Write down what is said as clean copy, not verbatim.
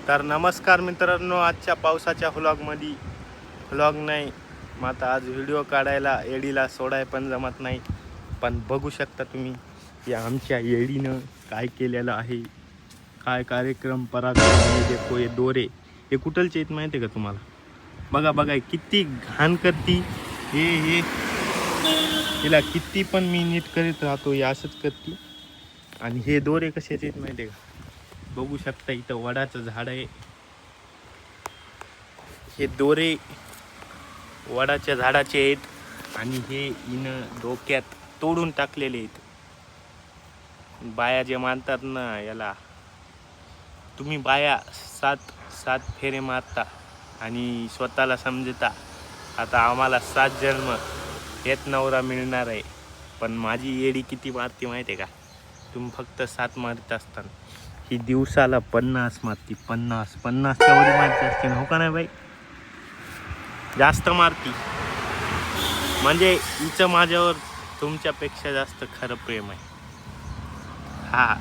तर नमस्कार मित्रांनो, आजच्या पावसाच्या व्लॉग नाही. मग आता आज व्हिडिओ काढायला येडीला सोडाय पण जमत नाही. पण बघू शकता तुम्ही या आमच्या येडीनं काय केलेलं आहे. काय कार्यक्रम पराक्रम. हे देखो हे दोरे हे कुठलचे आहेत माहिती आहे का तुम्हाला? बघा बघा किती घाण करती. हे तिला किती पण मी नीट करीत राहतो, हे असंच करती. आणि हे दोरे कशाचे आहेत माहिती आहे का? बघू शकता इथं वडाचं झाड आहे. हे दोरे वडाच्या झाडाचे आहेत आणि हे हिनं डोक्यात तोडून टाकलेले आहेत. बाया जे मानतात ना याला, तुम्ही बाया सात फेरे मारता आणि स्वतःला समजता आता आम्हाला 7 जन्म हेच नवरा मिळणार आहे. पण माझी येडी किती मारती माहिती आहे का? तुम्ही फक्त 7 मारत असताना ही दिवसाला 50 मारती. 50च्या वरी मारती असते हो का नाही बाई? जास्त मारती. म्हणजे हिचं माझ्यावर तुमच्यापेक्षा जास्त खरं प्रेम आहे. हा